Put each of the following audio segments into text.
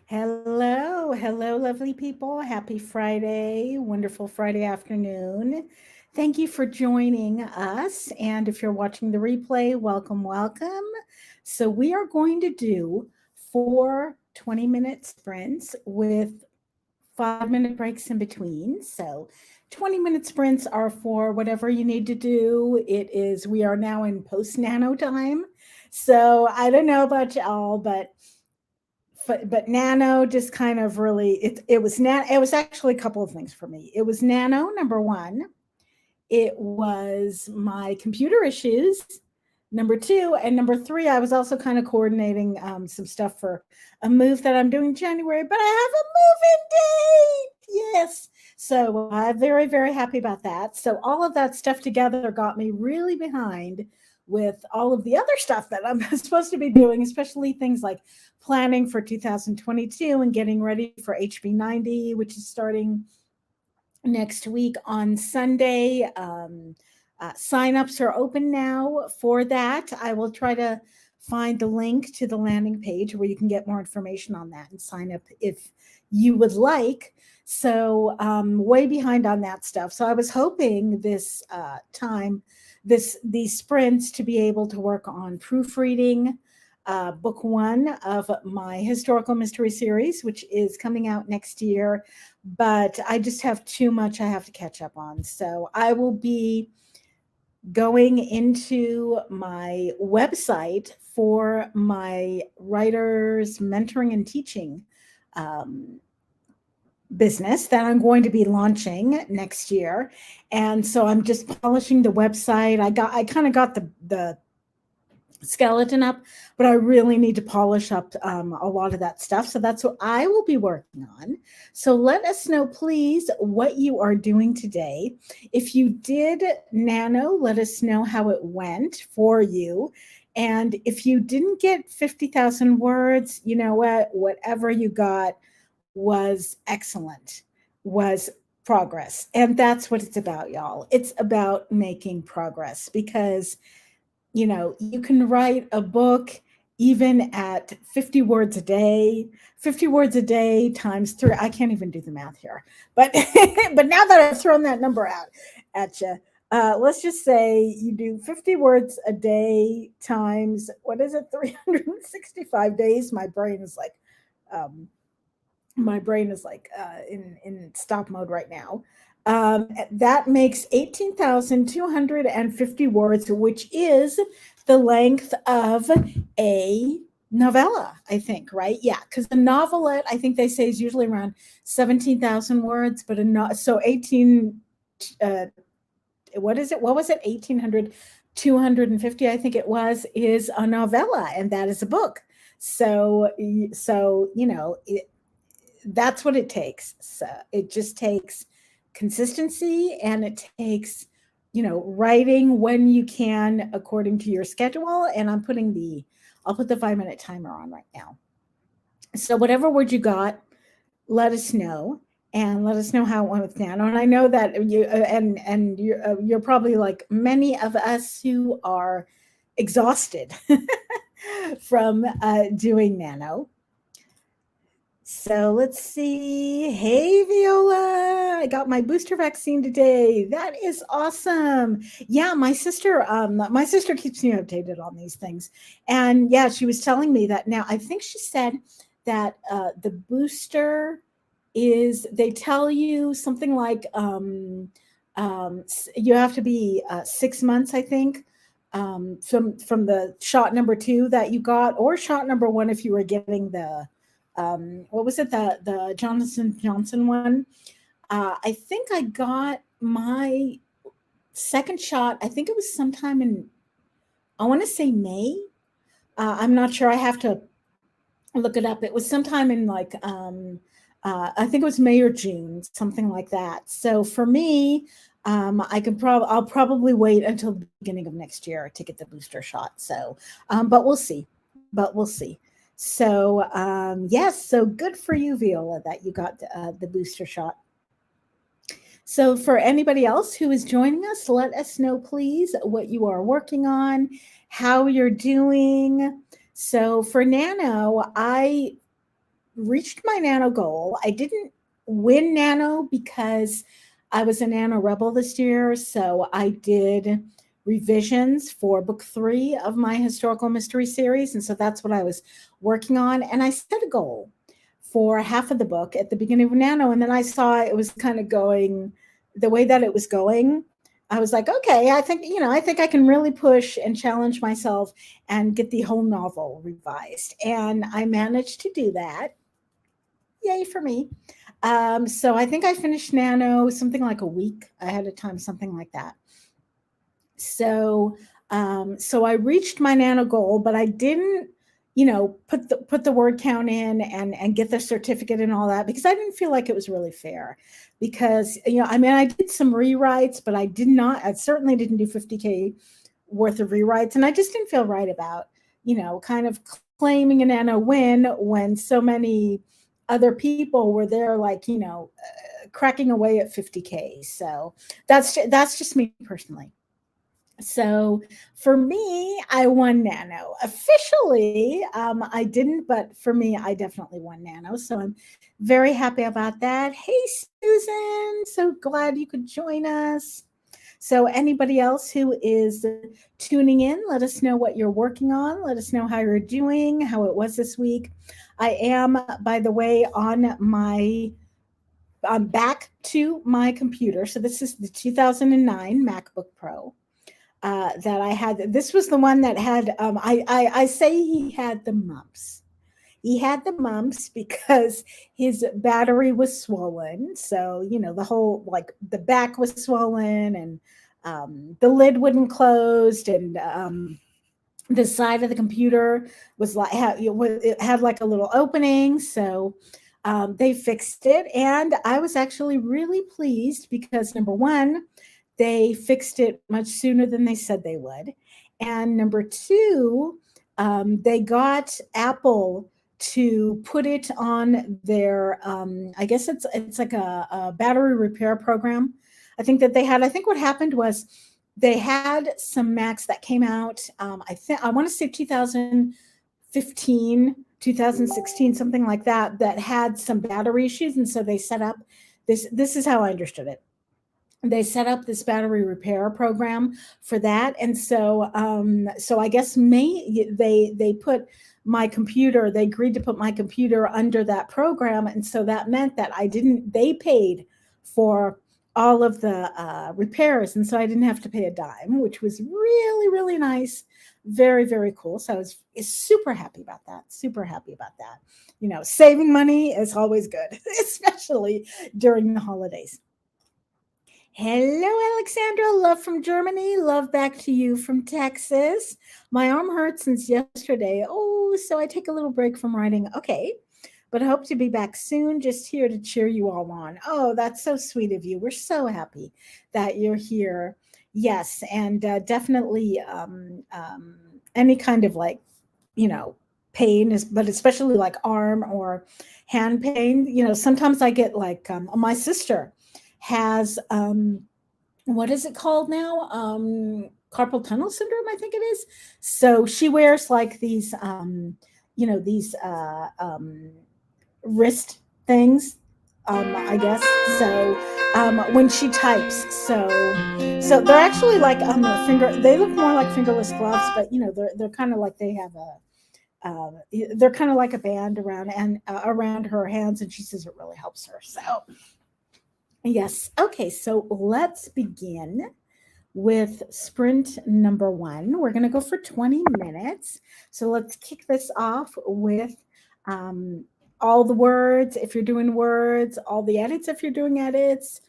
Hello, lovely people. Happy Friday, wonderful Friday afternoon. Thank you for joining us. And if you're watching the replay, welcome. So, we are going to do 4 20-minute sprints with 5-minute breaks in between. So, 20-minute sprints are for whatever you need to do. We are now in post nano time. So, I don't know about y'all, but Nano just kind of really it was actually a couple of things for me. It was Nano number one. It was my computer issues number two, and number three. I was also kind of coordinating some stuff for a move that I'm doing in January, but I have a move-in date. Yes, so I'm very happy about that. So all of that stuff together got me really behind with all of the other stuff that I'm supposed to be doing, especially things like planning for 2022 and getting ready for HB90, which is starting next week on Sunday. Signups are open now for that. I will try to find the link to the landing page where you can get more information on that and sign up if you would like. So, way behind on that stuff. So, I was hoping this these sprints to be able to work on proofreading book one of my historical mystery series, which is coming out next year. But I just have too much I have to catch up on. So I will be going into my website for my writers mentoring and teaching um, business that I'm going to be launching next year. And so I'm just polishing the website. I kind of got the skeleton up, but I really need to polish up a lot of that stuff. So that's what I will be working on. So let us know, please, what you are doing today. If you did Nano, let us know how it went for you. And if you didn't get 50,000 words, you know what? Whatever you got was excellent, was progress. And that's what it's about, y'all. It's about making progress because you can write a book even at 50 words a day. 50 words a day times 3. I can't even do the math here. But but now that I've thrown that number out at you, let's just say you do 50 words a day times, what is it, 365 days. Um, in stop mode right now. That makes 18,250 words, which is the length of a novella, I think, right? Yeah, because a novelette, I think they say, is usually around 17,000 words, but so 18, uh, what is it? What was it? 1,800, 250, I think it was, is a novella, and that is a book. So that's what it takes. So it just takes consistency, and it takes, writing when you can according to your schedule. And I'll put the 5-minute timer on right now. So whatever word you got, let us know. And let us know how it went with Nano. And I know that you're probably like many of us who are exhausted from doing Nano. So let's see. Hey, Viola, I got my booster vaccine today. That is awesome. Yeah, my sister keeps me updated on these things. And yeah, she was telling me that now I think she said that the booster is, they tell you something like you have to be 6 months, I think, from the shot number two that you got, or shot number one if you were getting the what was it, the Johnson one. I think I got my second shot, I think it was sometime in, I want to say May. I'm not sure, I have to look it up. It was sometime in like I think it was May or June, something like that. So for me, I'll probably wait until the beginning of next year to get the booster shot. So but we'll see. So yes, so good for you, Viola, that you got the booster shot. So for anybody else who is joining us, let us know, please, what you are working on, how you're doing. So for Nano, I reached my Nano goal. I didn't win Nano because I was a Nano rebel this year. So I did revisions for book 3 of my historical mystery series. And so that's what I was working on. And I set a goal for half of the book at the beginning of Nano. And then I saw it was kind of going the way that it was going. I was like, okay, I think, I think I can really push and challenge myself and get the whole novel revised. And I managed to do that. Yay for me. So I think I finished Nano something like a week ahead of time, something like that. So so I reached my Nano goal, but I didn't, put the word count in and get the certificate and all that because I didn't feel like it was really fair. Because I mean, I did some rewrites, but I certainly didn't do 50K worth of rewrites, and I just didn't feel right about kind of claiming an Nano win when so many other people were there, like cracking away at 50K. So that's just me personally. So for me, I won Nano. Officially, I didn't, but for me, I definitely won Nano. So I'm very happy about that. Hey, Susan, so glad you could join us. So anybody else who is tuning in, let us know what you're working on. Let us know how you're doing, how it was this week. I am, by the way, on my I'm back to my computer. So this is the 2009 MacBook Pro that I had. This was the one that had. I say he had the mumps. He had the mumps because his battery was swollen. So the whole, like, the back was swollen, and the lid wouldn't close, and the side of the computer was like it had like a little opening. So they fixed it, and I was actually really pleased because number one, they fixed it much sooner than they said they would, and number two, they got Apple to put it on their I guess it's like a battery repair program. I think what happened was they had some Macs that came out. I want to say 2015, 2016, something like that, that had some battery issues, and so they set up this. This is how I understood it. They set up this battery repair program for that, and so I guess they put my computer. They agreed to put my computer under that program, and so that meant that I didn't. They paid for all of the repairs, and so I didn't have to pay a dime, which was really, really nice. Very, very cool. So I was super happy about that. Super happy about that. Saving money is always good, especially during the holidays. Hello, Alexandra. Love from Germany. Love back to you from Texas. My arm hurts since yesterday. Oh, so I take a little break from writing. Okay. But I hope to be back soon, just here to cheer you all on. Oh, that's so sweet of you. We're so happy that you're here. Yes. And definitely any kind of, like, you know, pain is, but especially like arm or hand pain. Sometimes I get like, my sister has, what is it called now? Carpal tunnel syndrome, I think it is. So she wears like these, these wrist things, I guess. So when she types, so they're actually like on the finger. They look more like fingerless gloves, but they're kind of like they have a. They're kind of like a band around and around her hands, and she says it really helps her. So yes. Okay. So let's begin with sprint number 1. We're going to go for 20 minutes. So let's kick this off with all the words, if you're doing words, all the edits, if you're doing edits.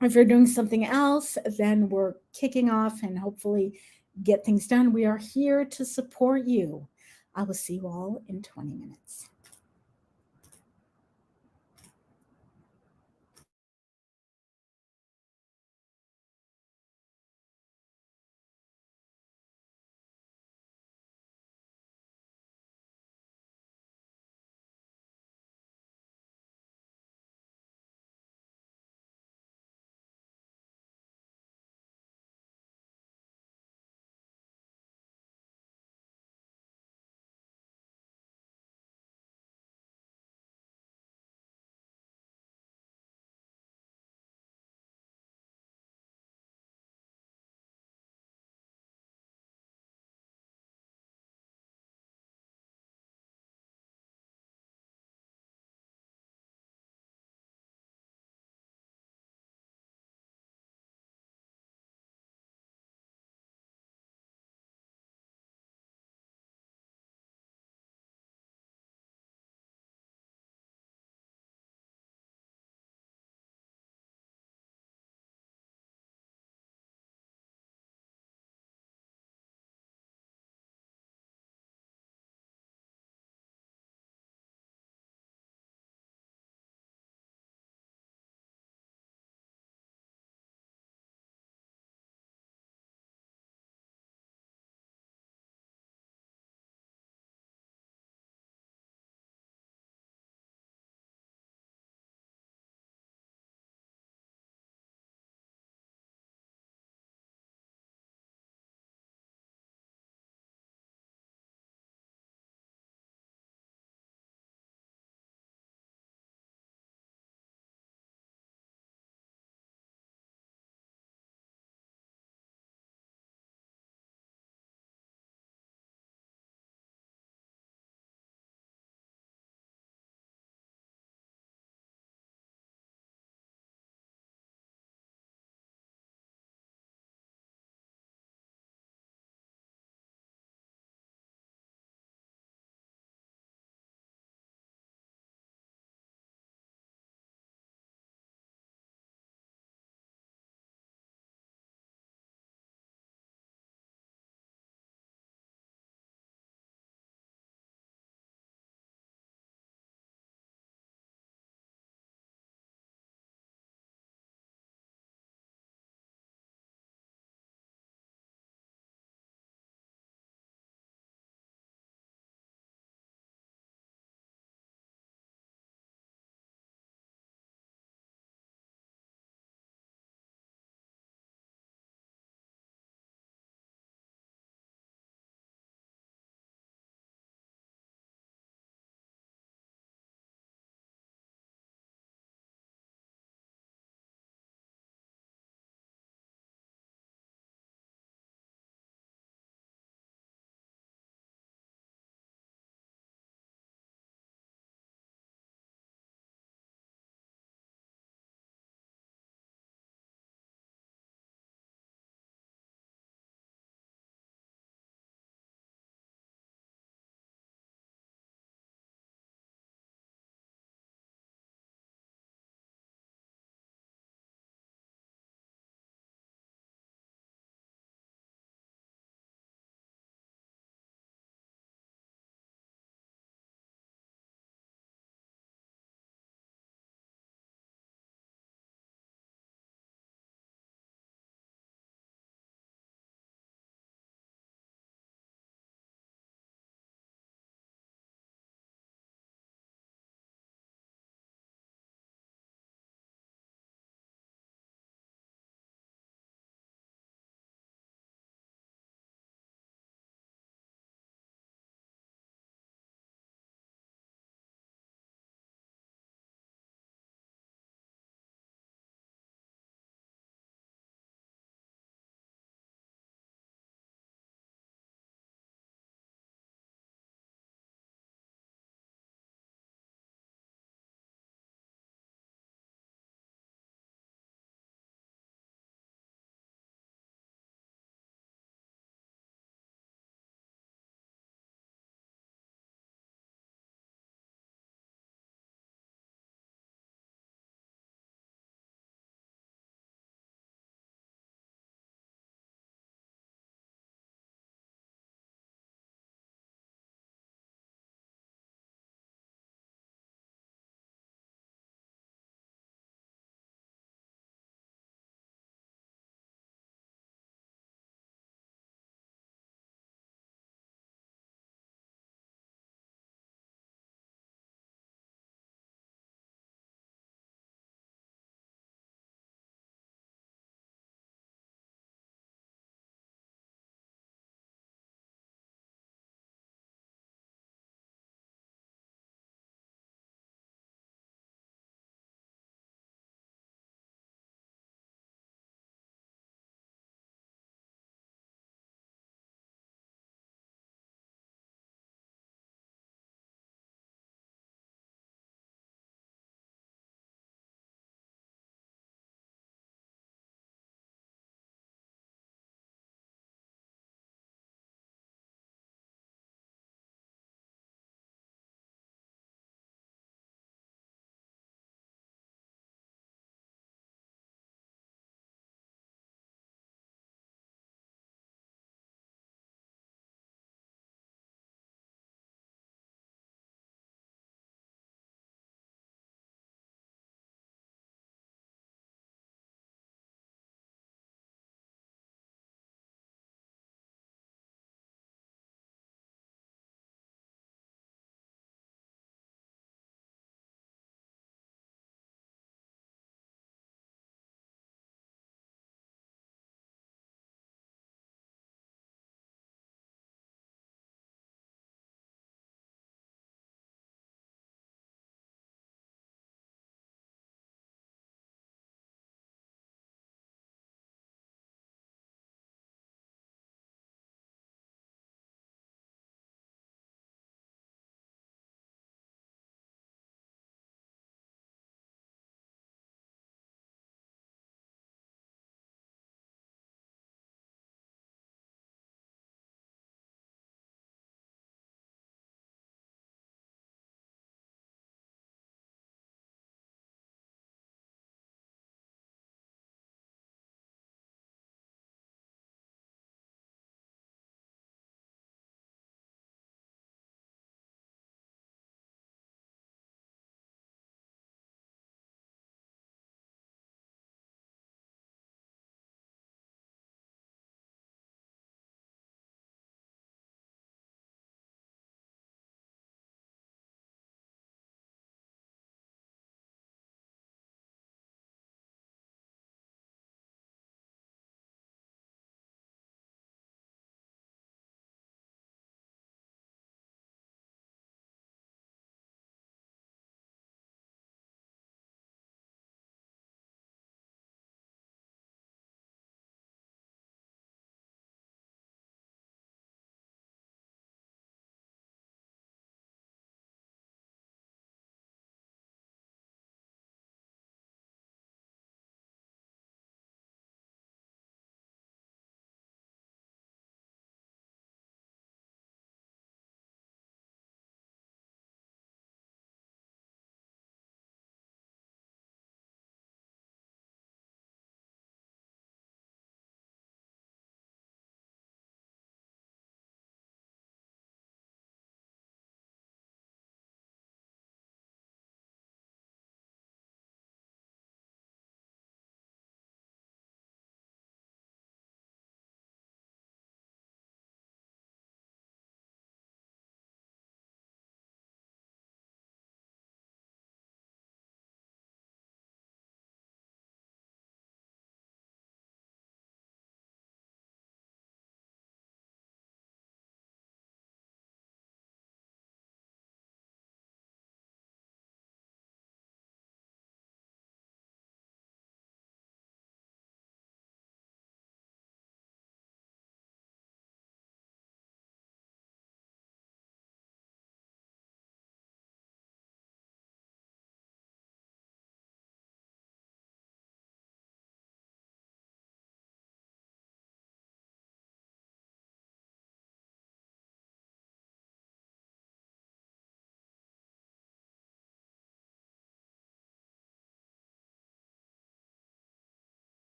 If you're doing something else, then we're kicking off and hopefully get things done. We are here to support you. I will see you all in 20 minutes.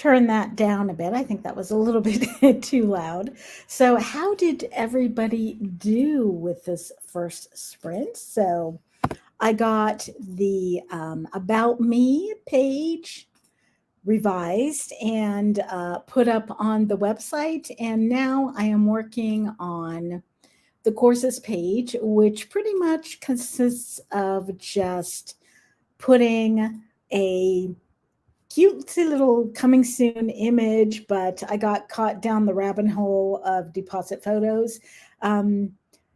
turn that down a bit. I think that was a little bit too loud. So, how did everybody do with this first sprint? So, I got the About Me page revised and put up on the website. And now I am working on the courses page, which pretty much consists of just putting a cutesy little coming soon image, but I got caught down the rabbit hole of deposit photos.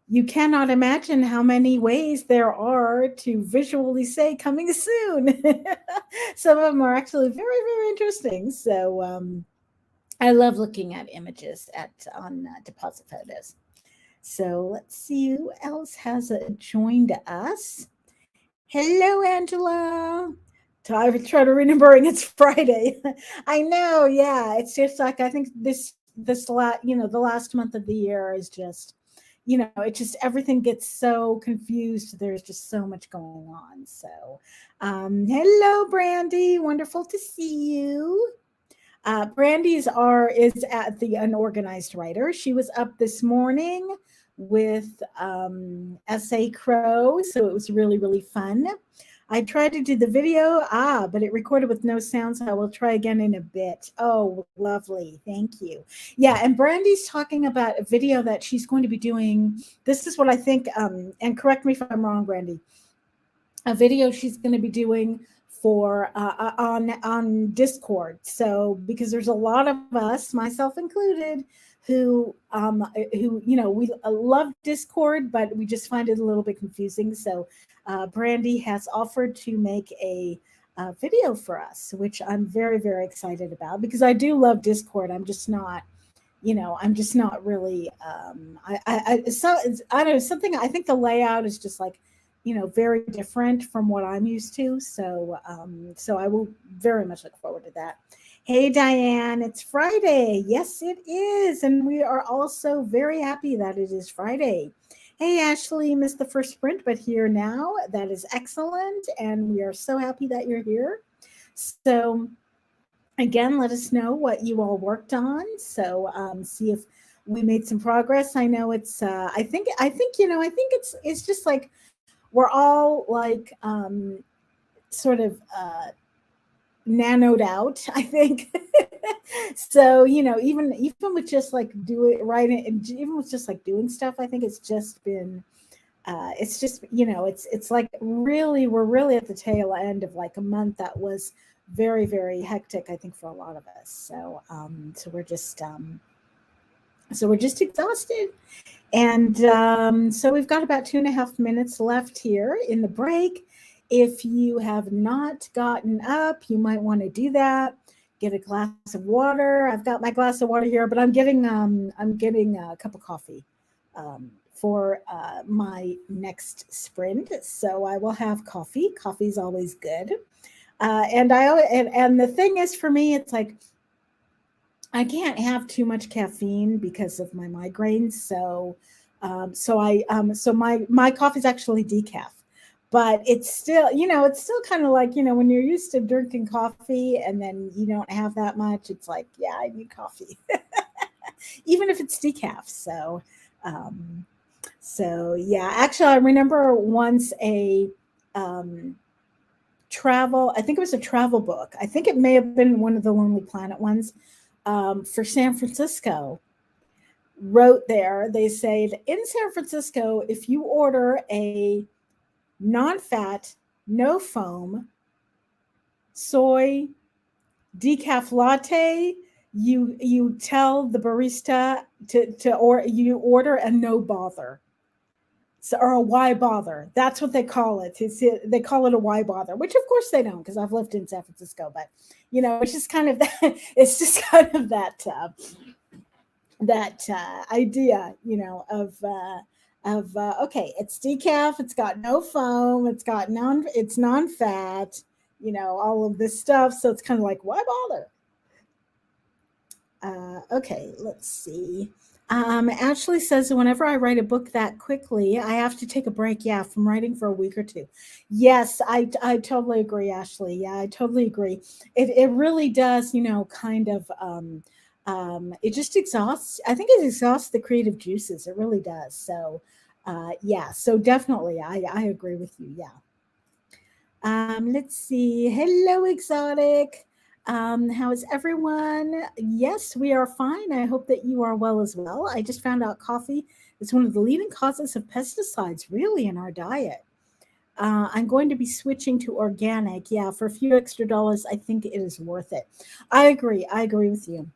You cannot imagine how many ways there are to visually say coming soon. Some of them are actually very, very interesting. So I love looking at images on deposit photos. So let's see who else has joined us. Hello, Angela. I try to remembering it's Friday. I know, yeah. It's just like I think this the last month of the year is just, it just everything gets so confused. There's just so much going on. So, hello, Brandy. Wonderful to see you. Brandy's is at the Unorganized Writer. She was up this morning with Essay Crow, so it was really, really fun. I tried to do the video, but it recorded with no sound, so I will try again in a bit. Oh, lovely. Thank you. Yeah, and Brandy's talking about a video that she's going to be doing. This is what I think, and correct me if I'm wrong, Brandy. A video she's going to be doing for on Discord. So because there's a lot of us, myself included, who we love Discord, but we just find it a little bit confusing. So Brandy has offered to make a video for us, which I'm very, very excited about because I do love Discord. I'm just not really I don't know, something. I think the layout is just like very different from what I'm used to. So so I will very much look forward to that. Hey, Diane, it's Friday. Yes, it is. And we are also very happy that it is Friday. Hey, Ashley, missed the first sprint, but here now. That is excellent. And we are so happy that you're here. So again, let us know what you all worked on. So see if we made some progress. I know it's I think it's just like we're all like sort of nanoed out, I think. So even with just like even with just like doing stuff, I think it's just been it's just it's like really we're really at the tail end of like a month that was very, very hectic, I think, for a lot of us. So so we're just exhausted. And so we've got about 2.5 minutes left here in the break. If you have not gotten up, you might want to do that. Get a glass of water. I've got my glass of water here, but I'm getting a cup of coffee for my next sprint. So I will have coffee. Coffee is always good. And the thing is, for me, it's like I can't have too much caffeine because of my migraines. So so my coffee is actually decaf, but it's still kind of like when you're used to drinking coffee and then you don't have that much. It's like, yeah, I need coffee, even if it's decaf. So yeah, actually, I remember once I think it was a travel book. I think it may have been one of the Lonely Planet ones for San Francisco. Wrote there, they say that in San Francisco, if you order a non-fat, no foam, soy decaf latte, you tell the barista or you order a no bother. So, or a why bother. That's what they call it. They call it a why bother, which of course they don't, because I've lived in San Francisco. But it's just kind of that. It's just kind of that idea, of okay, it's decaf, it's got no foam, it's non-fat, all of this stuff. So it's kind of like, why bother? Okay, let's see. Ashley says whenever I write a book that quickly, I have to take a break. Yeah, from writing for a week or two. Yes, I totally agree, Ashley. Yeah, I totally agree. It really does, kind of it just exhausts. I think it exhausts the creative juices. It really does. So, yeah. So definitely, I agree with you. Yeah. Let's see. Hello, Exotic. How is everyone? Yes, we are fine. I hope that you are well as well. I just found out coffee is one of the leading causes of pesticides, really, in our diet. I'm going to be switching to organic. Yeah, for a few extra dollars, I think it is worth it. I agree. I agree with you.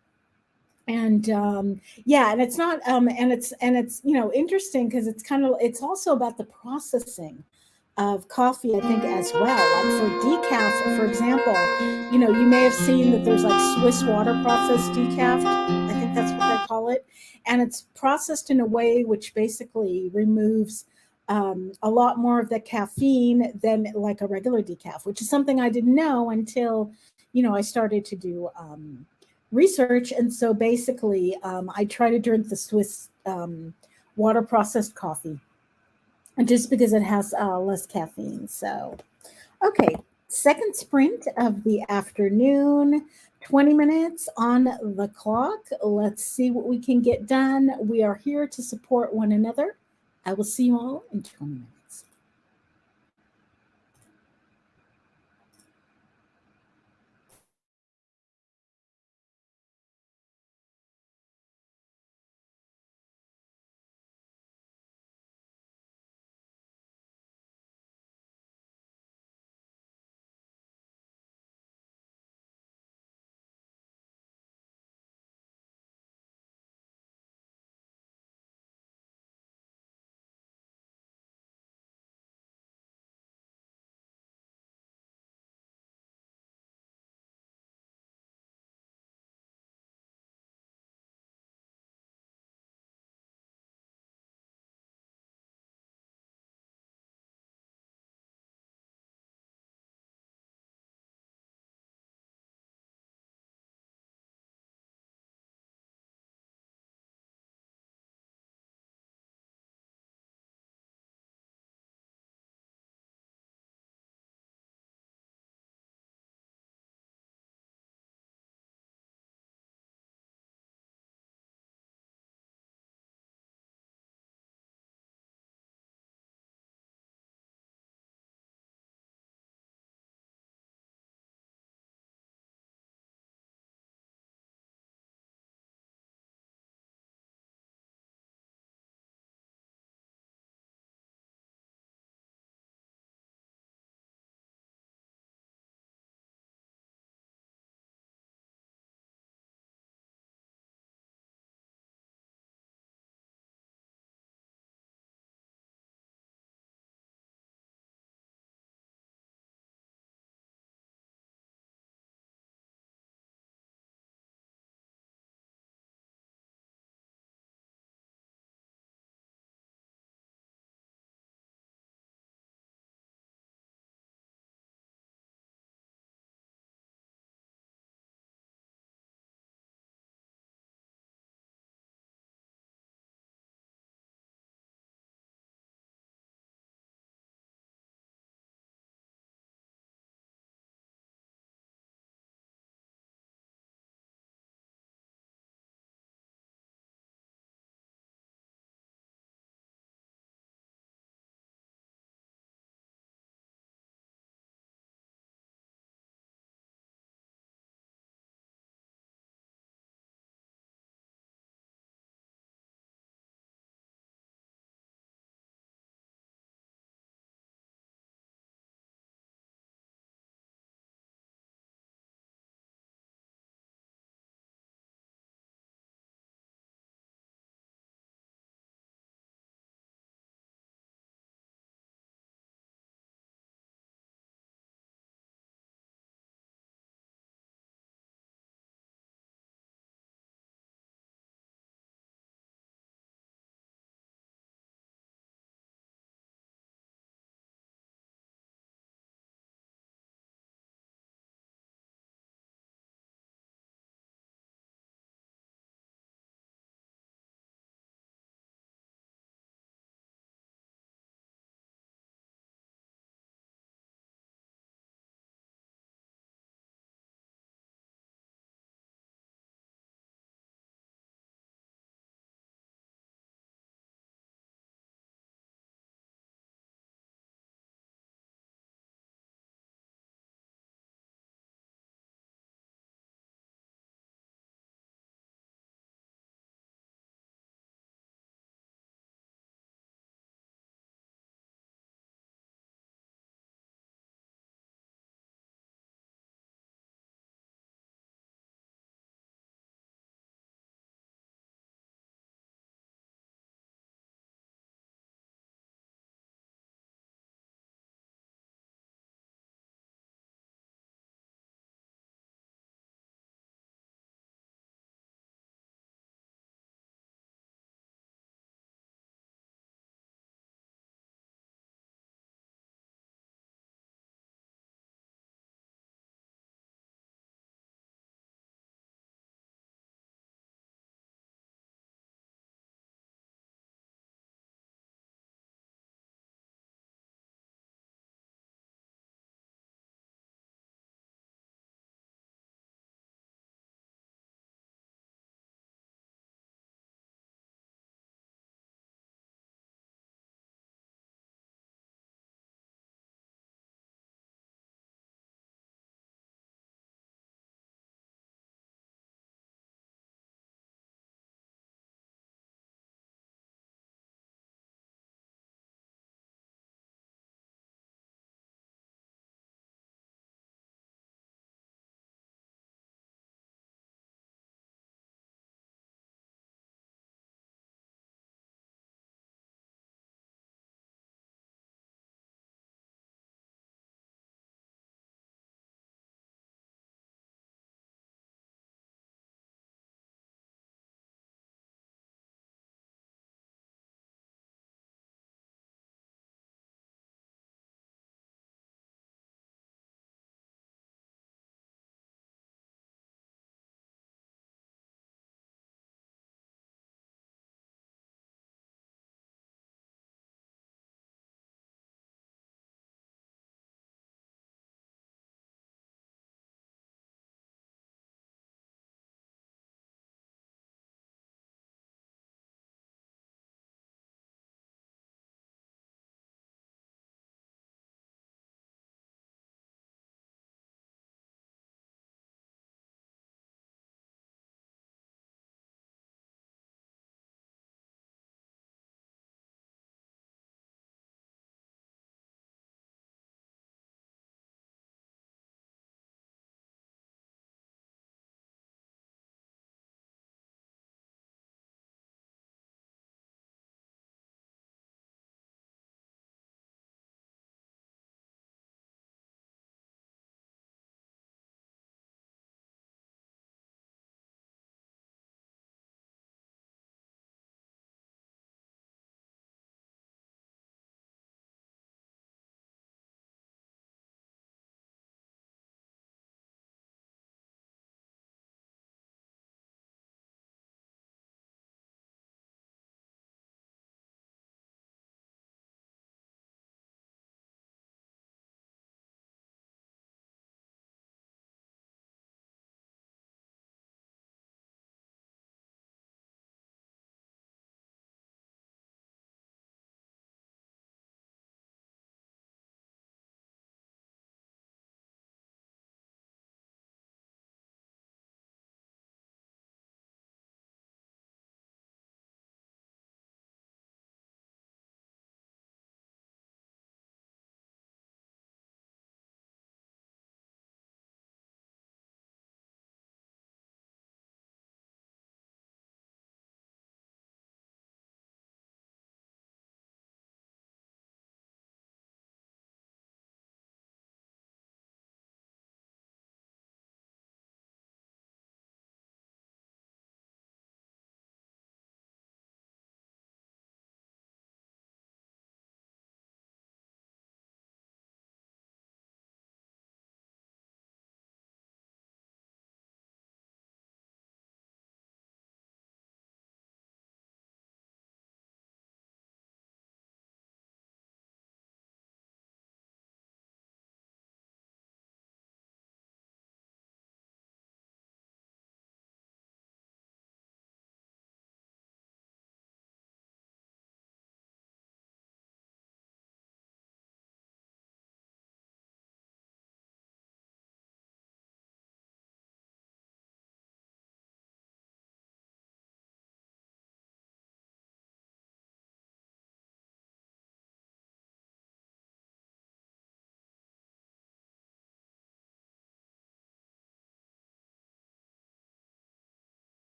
And yeah, and it's not and it's interesting because it's also about the processing of coffee, I think, as well. Like for decaf, for example, you may have seen that there's like Swiss water processed decaf. I think that's what they call it. And it's processed in a way which basically removes a lot more of the caffeine than like a regular decaf, which is something I didn't know until, I started to do research. And so basically, I try to drink the Swiss water processed coffee just because it has less caffeine. So, okay, second sprint of the afternoon, 20 minutes on the clock. Let's see what we can get done. We are here to support one another. I will see you all in 20 minutes.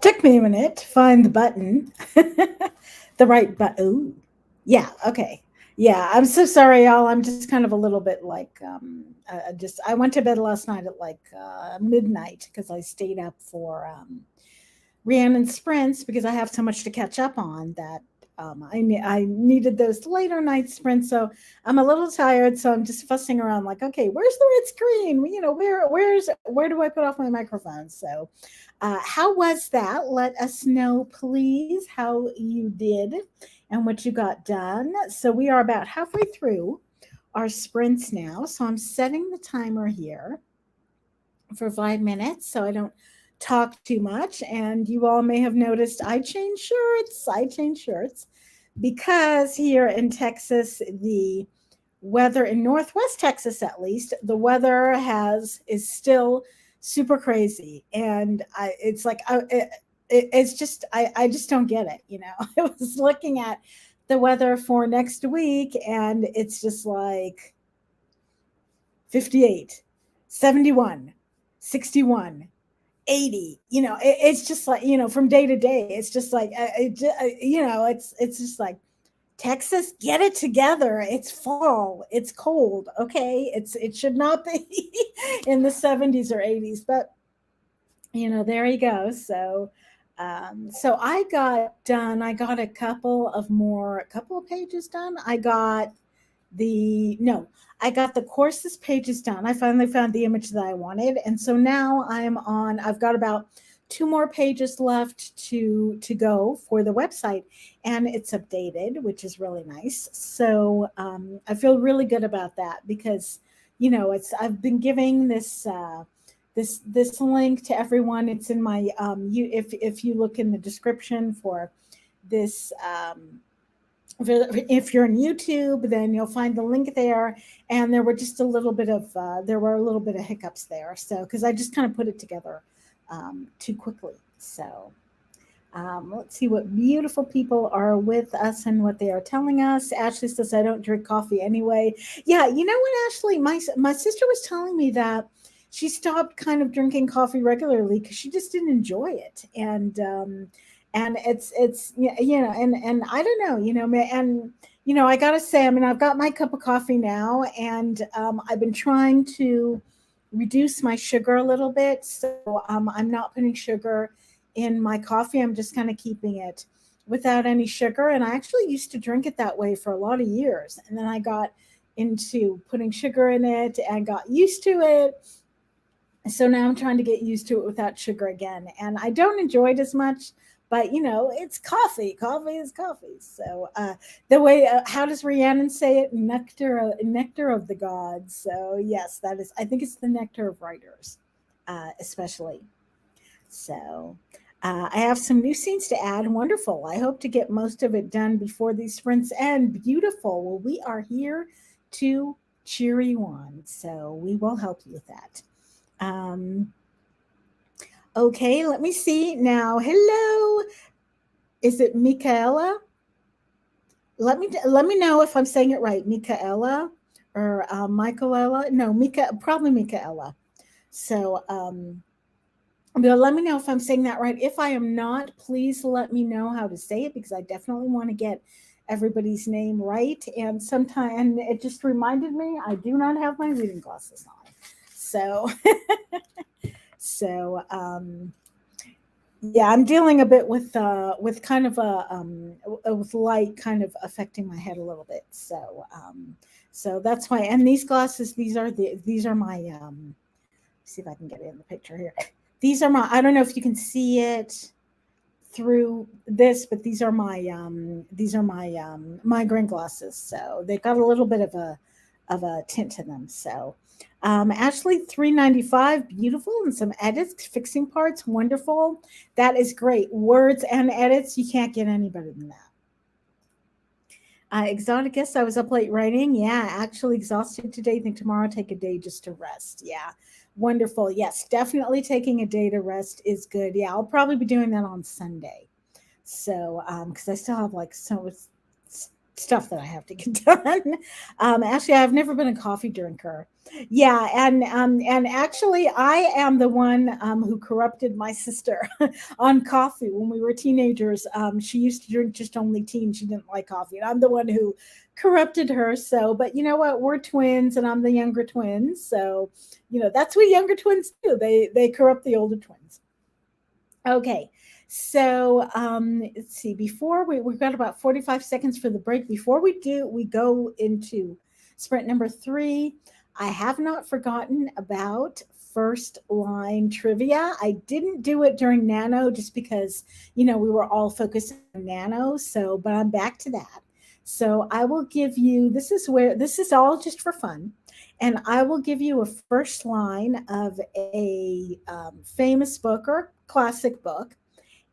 Took me a minute to find the button, the right button. Ooh, yeah, okay. Yeah, I'm so sorry, y'all. I'm just kind of a little bit like, I went to bed last night at like midnight because I stayed up for Rhiannon sprints because I have so much to catch up on that I needed those later night sprints. So I'm a little tired. So I'm just fussing around like, okay, where's the red screen? You know, where do I put off my microphone? So how was that? Let us know, please, how you did and what you got done. So we are about halfway through our sprints now. So I'm setting the timer here for 5 minutes so I don't talk too much. And you all may have noticed I changed shirts. I changed shirts because here in Texas, the weather in Northwest Texas, at least, the weather is still super crazy, and it's like it's just I just don't get it. You know, I was looking at the weather for next week, and it's just like 58, 71, 61, 80. You know, it's just like, you know, from day to day, it's just like you know, it's just like, Texas, get it together. It's fall. It's cold. Okay. It should not be in the 70s or 80s, but you know, there you go. So so I got done. I got a couple of pages done. I got the courses pages done. I finally found the image that I wanted. And so now I've got about two more pages left to go for the website, and it's updated, which is really nice. So I feel really good about that because, you know, I've been giving this link to everyone. It's in my if you look in the description for this if you're on YouTube, then you'll find the link there. And there were a little bit of hiccups there. So because I just kind of put it together too quickly. So let's see what beautiful people are with us and what they are telling us. Ashley says, "I don't drink coffee anyway." Yeah, you know what, Ashley, my sister was telling me that she stopped kind of drinking coffee regularly because she just didn't enjoy it, and it's you know, and I don't know, you know, and you know, I gotta say, I mean, I've got my cup of coffee now, and I've been trying to reduce my sugar a little bit, so I'm not putting sugar in my coffee. I'm just kind of keeping it without any sugar, and I actually used to drink it that way for a lot of years, and then I got into putting sugar in it and got used to it. So now I'm trying to get used to it without sugar again. And I don't enjoy it as much, but you know, it's coffee. Coffee is coffee. So the way, how does Rhiannon say it? Nectar of the gods. So yes, that is, I think it's the nectar of writers, especially. So I have some new scenes to add. Wonderful. I hope to get most of it done before these sprints end. Beautiful. Well, we are here to cheer you on. So we will help you with that. Um, okay, let me see now. Hello, is it Michaela? Let me know if I'm saying it right, Michaela or Michaela. No, probably Michaela. So but let me know if I'm saying that right. If I am not, please let me know how to say it because I definitely want to get everybody's name right. And sometime, and it just reminded me, I do not have my reading glasses on. So so yeah, I'm dealing a bit with kind of with light kind of affecting my head a little bit. So so that's why. And these glasses, these are my see if I can get it in the picture here. These are my, I don't know if you can see it through this, but these are my migraine glasses. So they've got a little bit of a tint to them. So Ashley, 395, beautiful, and some edits, fixing parts, wonderful. That is great. Words and edits, you can't get any better than that. Exoticus, I was up late writing. Yeah, actually exhausted today. Think tomorrow I'll take a day just to rest. Yeah, wonderful. Yes, definitely taking a day to rest is good. Yeah, I'll probably be doing that on Sunday. So, because I still have like so stuff that I have to get done. Actually, I've never been a coffee drinker. Yeah, and actually, I am the one who corrupted my sister on coffee when we were teenagers. She used to drink just only tea, and she didn't like coffee, and I'm the one who corrupted her. So, but you know what? We're twins, and I'm the younger twin. So, that's what younger twins do. They corrupt the older twins. Okay. So let's see. Before we've got about 45 seconds for the break. Before we go into sprint number 3. I have not forgotten about first line trivia. I didn't do it during Nano just because, we were all focused on Nano. So, but I'm back to that. So I will give you, this is all just for fun. And I will give you a first line of a famous book or classic book,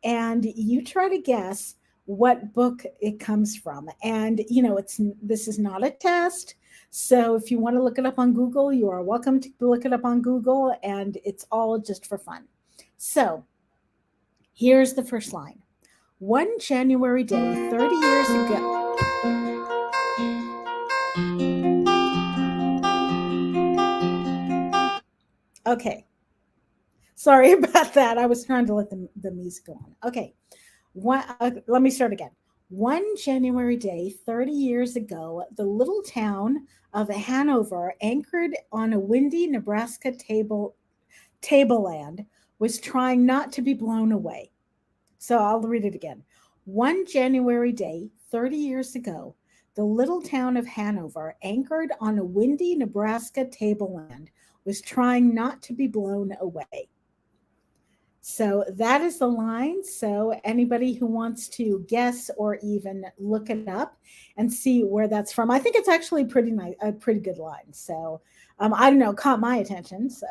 and you try to guess what book it comes from. And it's this is not a test. So if you want to look it up on Google, you are welcome to look it up on Google, and it's all just for fun. So here's the first line. One January day, 30 years ago. Okay. Sorry about that. I was trying to let the music go on. Okay. Let me start again. One January day, 30 years ago, the little town of Hanover, anchored on a windy Nebraska tableland, was trying not to be blown away. So I'll read it again. One January day, 30 years ago, the little town of Hanover, anchored on a windy Nebraska tableland, was trying not to be blown away. So that is the line. So anybody who wants to guess or even look it up and see where that's from, I think it's actually pretty nice, a pretty good line. So I don't know, caught my attention. So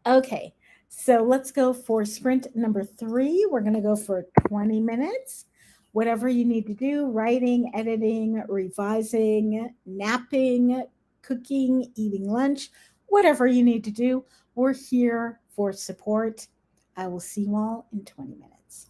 okay, so let's go for sprint number 3. We're going to go for 20 minutes. Whatever you need to do, writing, editing, revising, napping, cooking, eating lunch, whatever you need to do, we're here for support. I will see you all in 20 minutes.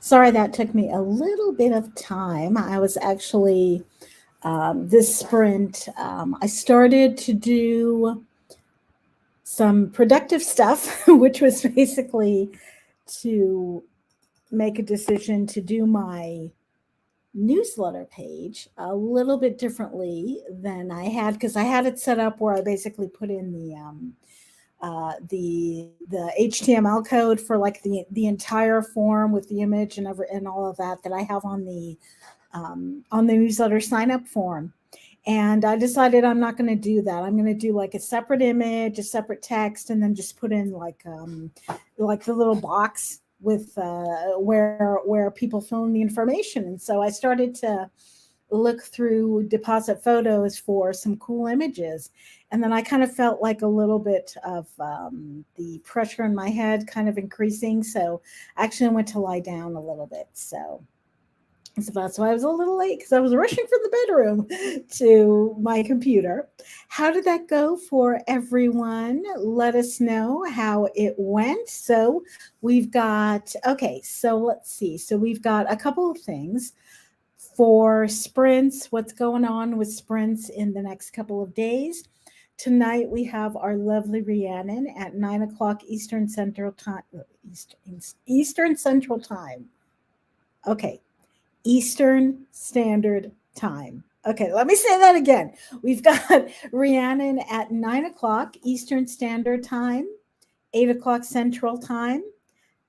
Sorry, that took me a little bit of time. I was actually this sprint. I started to do some productive stuff, which was basically to make a decision to do my newsletter page a little bit differently than I had, because I had it set up where I basically put in the HTML code for like the entire form with the image and all of that I have on the newsletter sign up form. And I decided I'm not going to do that. I'm going to do like a separate image, a separate text, and then just put in like the little box with where people fill in the information. And so I started to look through deposit photos for some cool images. And then I kind of felt like a little bit of the pressure in my head kind of increasing. So I actually went to lie down a little bit. So that's why I was a little late, because I was rushing from the bedroom to my computer. How did that go for everyone? Let us know how it went. So so let's see. So we've got a couple of things for sprints, what's going on with sprints in the next couple of days. Tonight we have our lovely Rhiannon at 9 o'clock Eastern Central Time. Eastern Central Time. Okay, Eastern Standard Time. Okay, let me say that again. We've got Rhiannon at 9 o'clock Eastern Standard Time, 8 o'clock Central Time,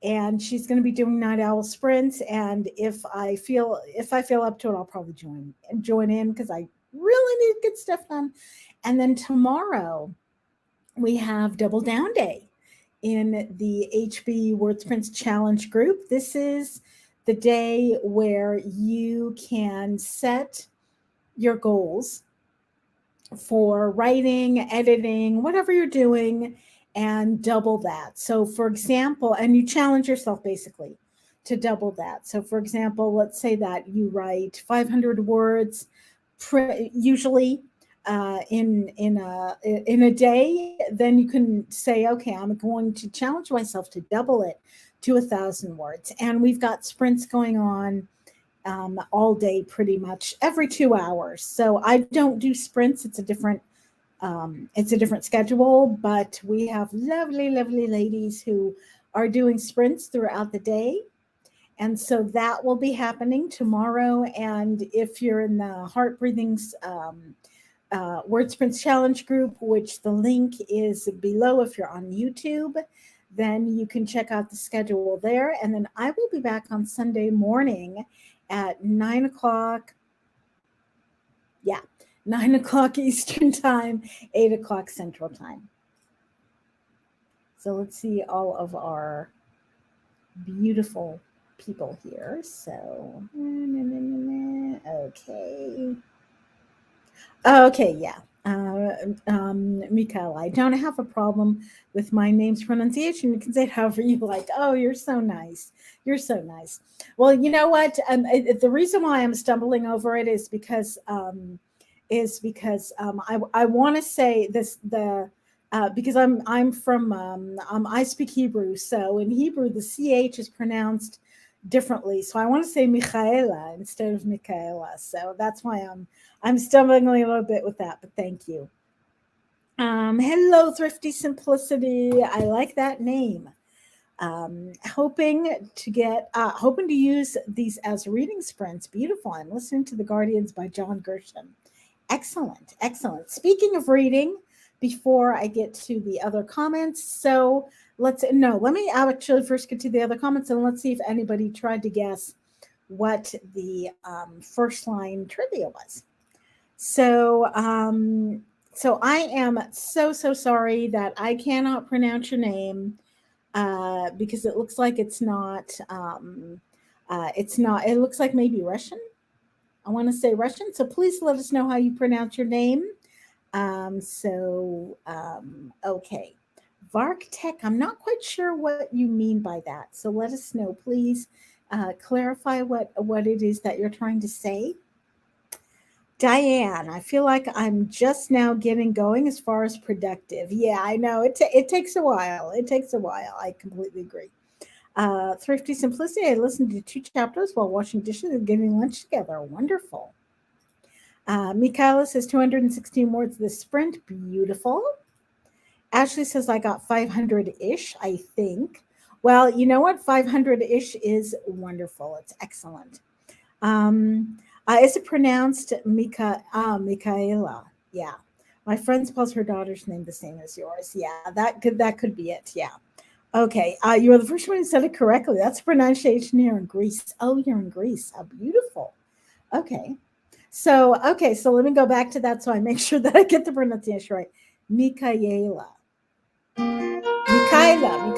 and she's going to be doing night owl sprints. And if I feel up to it, I'll probably join in, because I really need to get stuff done. And then tomorrow we have Double Down Day in the HB WordPrints Challenge group. This is the day where you can set your goals for writing, editing, whatever you're doing, and double that. So for example, and you challenge yourself basically to double that. So for example, let's say that you write 500 words usually in a day. Then you can say, okay, I'm going to challenge myself to double it to 1,000 words. And we've got sprints going on all day, pretty much every 2 hours. So I don't do sprints. It's a different schedule, but we have lovely, lovely ladies who are doing sprints throughout the day. And so that will be happening tomorrow. And if you're in the Heart Breathings WordPrints Challenge group, which the link is below if you're on YouTube, then you can check out the schedule there. And then I will be back on Sunday morning at 9 o'clock. Yeah, 9 o'clock Eastern Time, 8 o'clock Central Time. So let's see all of our beautiful people here. So, okay, yeah. Mikael, I don't have a problem with my name's pronunciation. You can say it however you like. Oh, you're so nice. You're so nice. Well, you know what? The reason why I'm stumbling over it is because I want to say this because I'm from I speak Hebrew, so in Hebrew the ch is pronounced differently. So I want to say Michaela instead of Michaela. So that's why I'm stumbling a little bit with that. But thank you. Hello, Thrifty Simplicity. I like that name. Hoping to use these as reading sprints. Beautiful. I'm listening to The Guardians by John Gershon. Excellent, excellent. Speaking of reading, before I get to the other comments, so let me actually first get to the other comments, and let's see if anybody tried to guess what the first line trivia was. So I am so sorry that I cannot pronounce your name because it looks like it's not. It looks like maybe Russian. I want to say Russian. So please let us know how you pronounce your name. Okay. VarkTech, I'm not quite sure what you mean by that. So let us know, please clarify what it is that you're trying to say. Diane, I feel like I'm just now getting going as far as productive. Yeah, I know. It takes a while. It takes a while. I completely agree. Thrifty Simplicity. I listened to 2 chapters while washing dishes and getting lunch together. Wonderful. Michaela says 216 words this sprint. Beautiful. Ashley says I got 500 ish, I think. Well, you know what? 500 ish is wonderful. It's excellent. Is it pronounced Michaela? Yeah. My friend spells her daughter's name the same as yours. Yeah, that could be it. Yeah. Okay. You were the first one who said it correctly. That's a pronunciation here in Greece. Oh, you're in Greece. How beautiful. Okay. So let me go back to that so I make sure that I get the pronunciation right. Michaela. Michaela.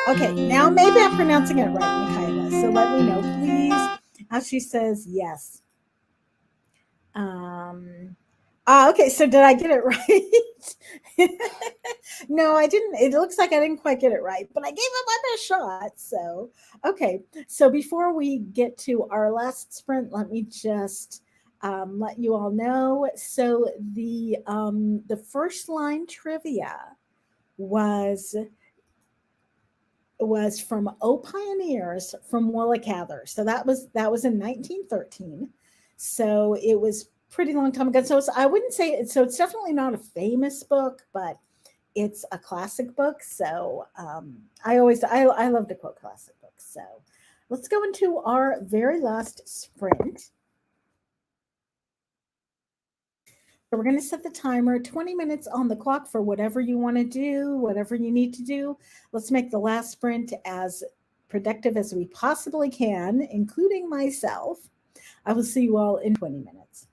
Okay, now maybe I'm pronouncing it right, Michaela. So let me know, please. She says yes. Um, okay, so did I get it right? No, I didn't. It looks like I didn't quite get it right, but I gave it my best shot. So, okay. So before we get to our last sprint, let me just let you all know. So the first line trivia was from O Pioneers from Willa. So that was in 1913. So it was pretty long time ago. So I wouldn't say it, so it's definitely not a famous book, but it's a classic book. So I love to quote classic books. So let's go into our very last sprint. So we're going to set the timer 20 minutes on the clock for whatever you want to do, whatever you need to do. Let's make the last sprint as productive as we possibly can, including myself. I will see you all in 20 minutes.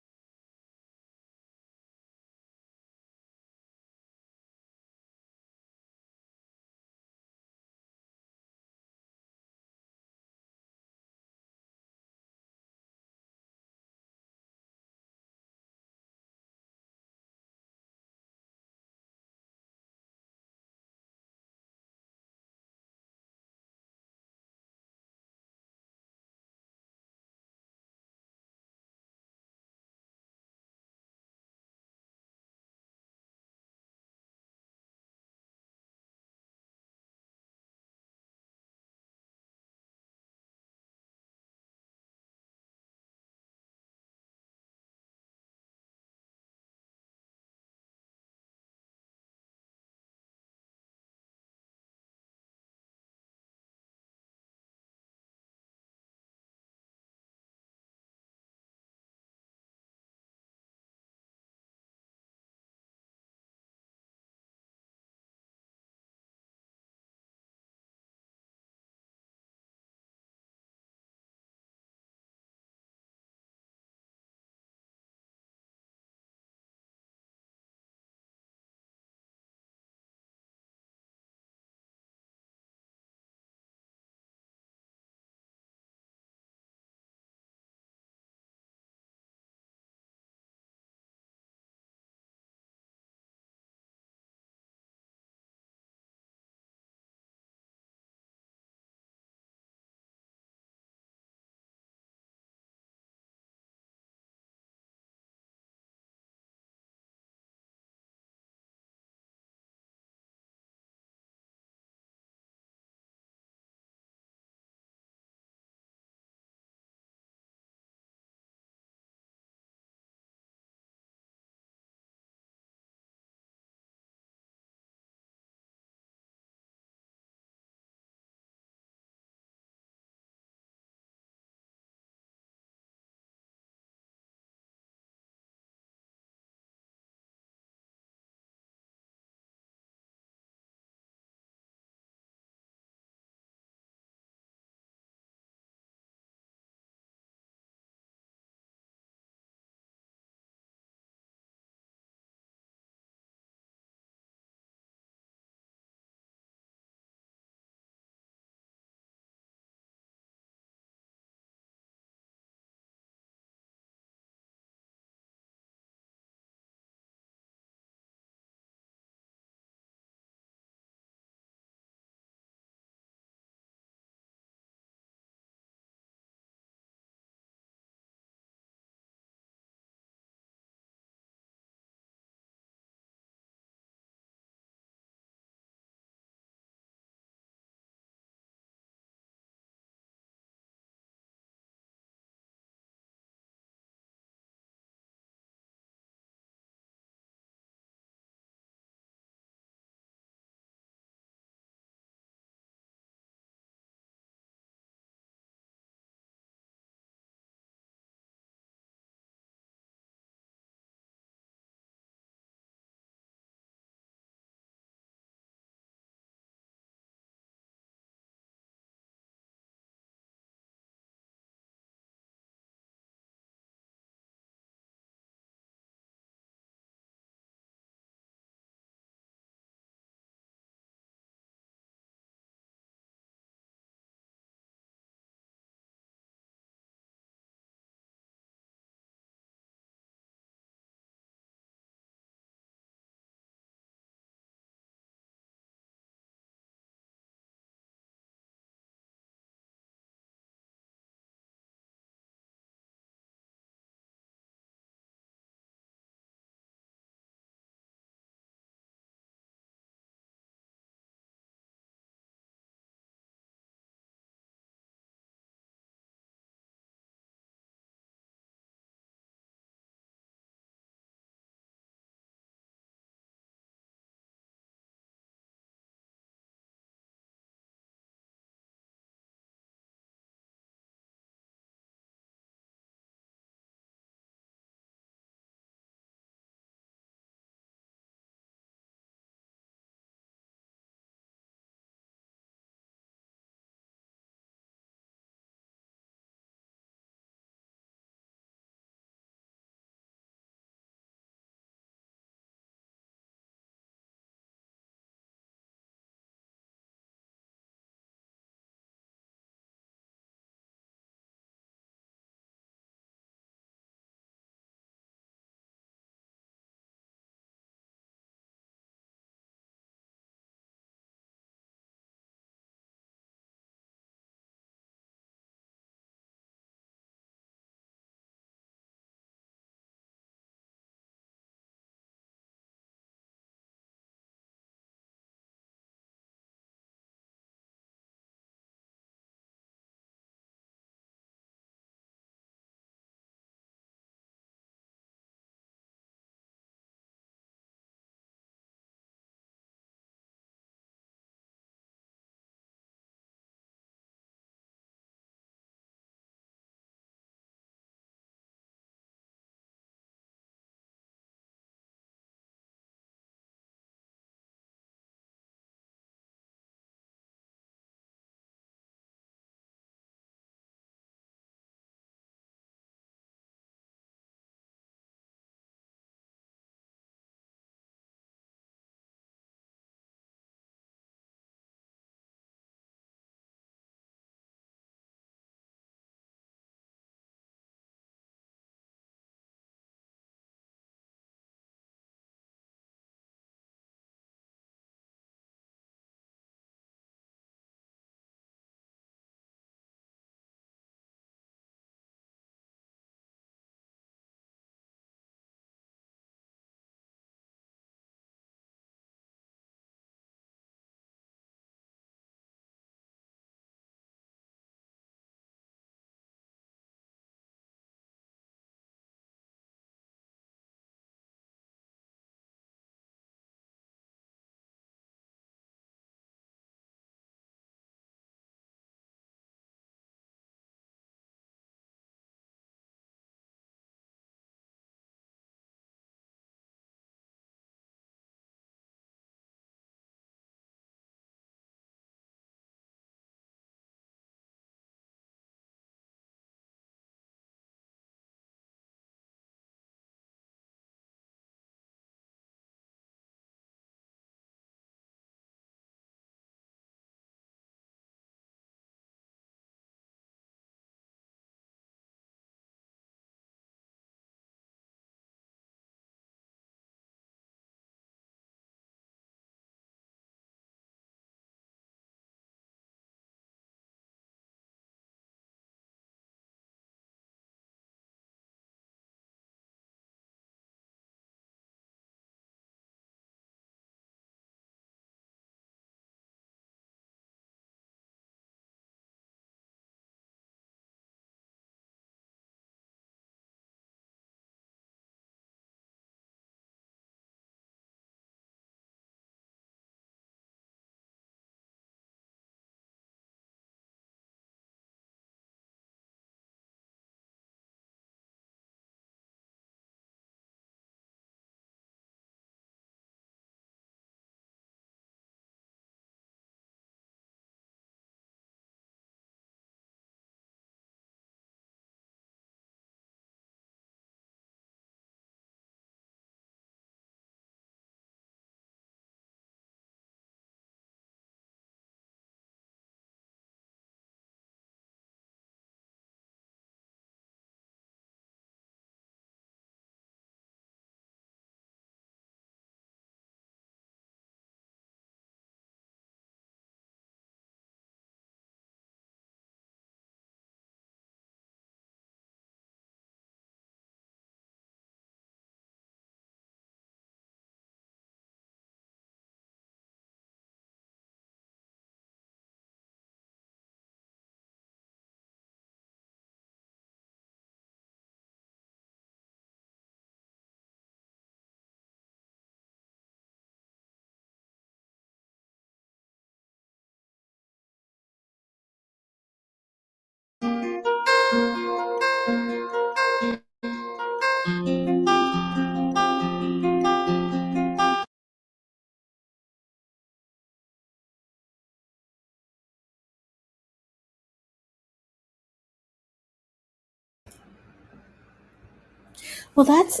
Well, that's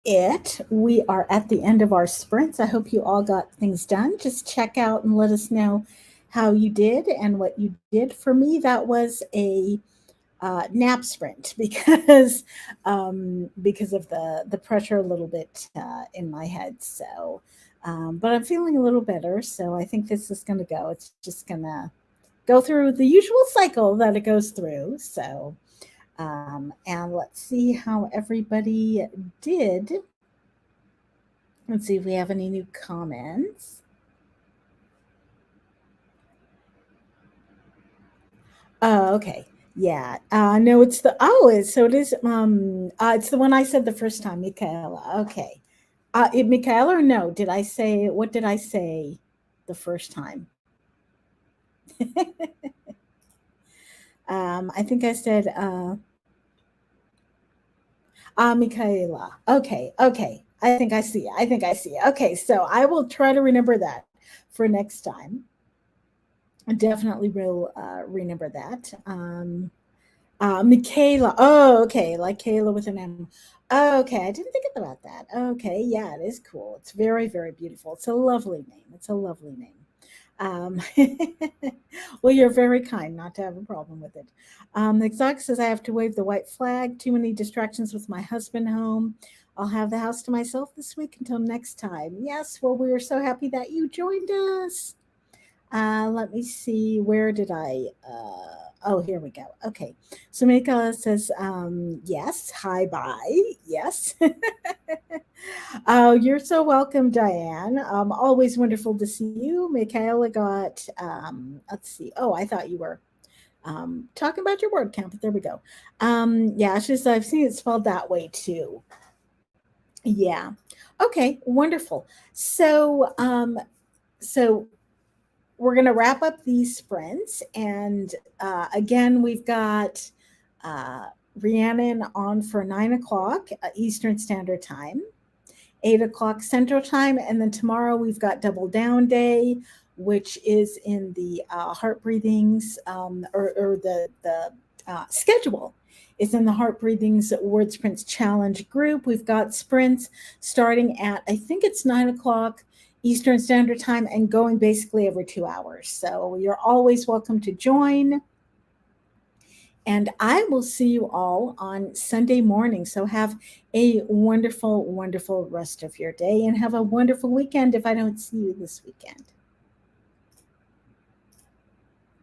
it. We are at the end of our sprints. I hope you all got things done. Just check out and let us know how you did and what you did. For me, that was a nap sprint because of the pressure a little bit in my head. So, but I'm feeling a little better. So I think this is going to go. It's just going to go through the usual cycle that it goes through. So, and let's see how everybody did. Let's see if we have any new comments. Oh, okay. Yeah. No, it's the so it is it's the one I said the first time, Michaela. Okay. Michaela or no? Did I say what did I say the first time? I think I said Michaela. Okay, okay. I think I see it. I think I see it. Okay, so I will try to remember that for next time. I definitely will remember that. Michaela. Oh, okay. Like Kayla with an M. Oh, okay. I didn't think about that. Okay. Yeah, it is cool. It's very, very beautiful. It's a lovely name. It's a lovely name. Um, well, you're very kind not to have a problem with it. Exotic says I have to wave the white flag. Too many distractions with my husband home. I'll have the house to myself this week until next time. Yes. Well, we are so happy that you joined us. Let me see. Where did I? Oh, here we go. Okay. So Mika says, yes. Hi, bye. Yes. Oh, you're so welcome, Diane. Always wonderful to see you. Michaela got, let's see. Oh, I thought you were talking about your word count, but there we go. Yeah, it's just I've seen it spelled that way too. Yeah. Okay, wonderful. So we're going to wrap up these sprints. And again, we've got uh, Rhiannon on for 9 o'clock Eastern Standard Time, 8 o'clock Central Time. And then tomorrow we've got Double Down Day, which is in the heart breathings or the schedule. Is in the Heart Breathings Word Sprints Challenge group. We've got sprints starting at, I think it's 9 o'clock Eastern Standard Time and going basically every 2 hours. So you're always welcome to join. And I will see you all on Sunday morning. So have a wonderful, wonderful rest of your day and have a wonderful weekend if I don't see you this weekend.